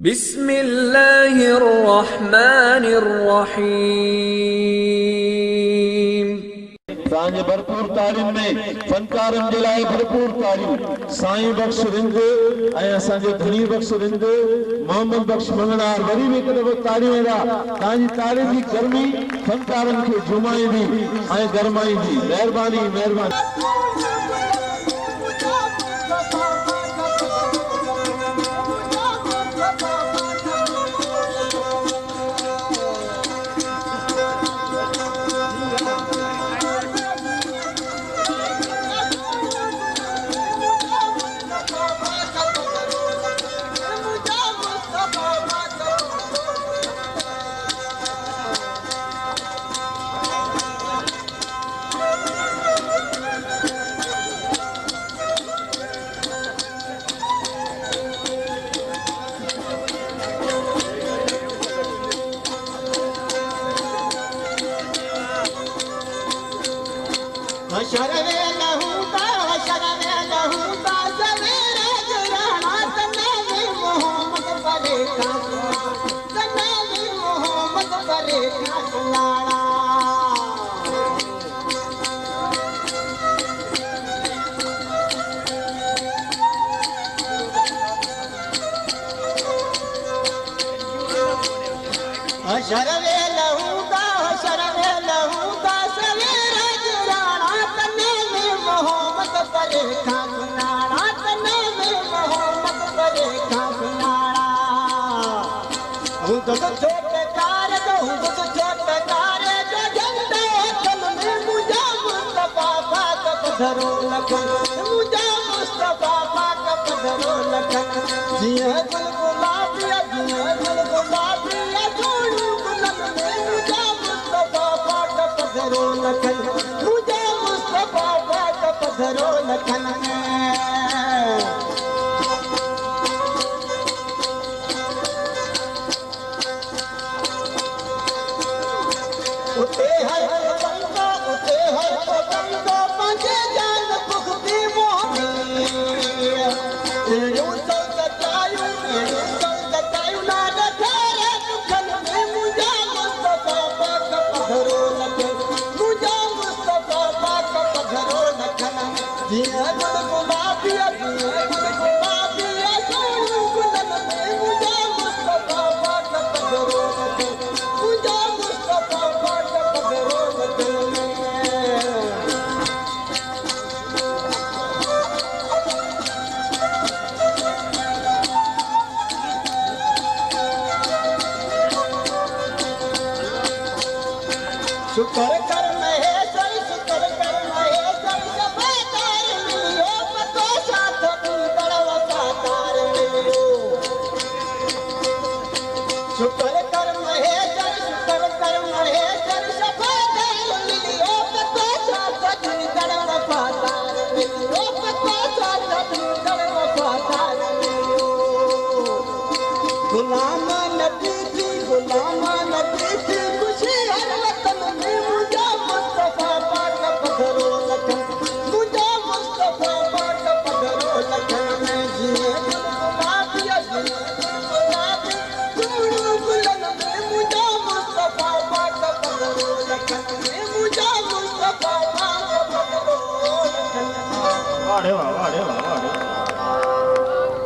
बिस्मिल्लाहिर्रहमानिर्रहीम। सांजे भरपूर तारीम में फनकारन जे लाइ भरपूर तारीम साईं बख्श रिंद ऐं असांजो धनी बख्श रिंद मोहम्मद बख्श मंगणार वरी भी हिकु दफ़ो तारीम दा तव्हांजी तारीम जी गर्मी फनकारन खे जुमाईंदी ऐं गरमाईंदी। महिरबानी महिरबानी। शरवे लहूता सवेरे जुराना तन्ने मोहम्मद परे का तन्ने मोहम्मद परे का लाड़ा शरवे लहूता सवेरे जुराना मोहम्मद परे का सुनाड़ा तने में मोहम्मद परे का सुनाड़ा। हूँ तो छोटे तारे जो झंडे तन में मुझे मुस्तफा पाक पधरो लखन मुझे मुस्तफा पाक पधरो लखन। जिया गुल गुलाबी छोड़ू गुलन में मुझे मुस्तफा पाक पधरो लखन मुझे मुस्तफा पाक पधरो लखन में। उते है पतंगो पंजे जान पुखती मोहनी यूं तो सतायू ना रखेरे दुखन में मुझे मुस्तफा पाक पधरो लखन मुझे मुस्तफा पाक पधरो लखन। जिया गुल गुलाबी छोड़ू गुलन में मुझे मुस्तफा पाक पधरो लखन मुझे मुस्तफा पाक पधरो लखन में। शुक्र कर महेश्वर सफे तार मिलियो पतो साथ बड़ वफादार मिलियो। शुक्र कर महेश्वर सफे तार मिलियो पतो साथ बड़ वफादार मिलियो पतो साथ बड़ वफादार मिलियो। गुलाम नबी थी खुशी हर वतन में मुझे मुस्तफा पाक पधरो लखन मुझे मुस्तफा पाक पधरो लखन में। जिए गुलाबी छोड़ू गुलन में मुझे मुस्तफा पाक पधरो लखन में मुझे मुस्तफा पाक पधरो लखन। वाह वाह वाह।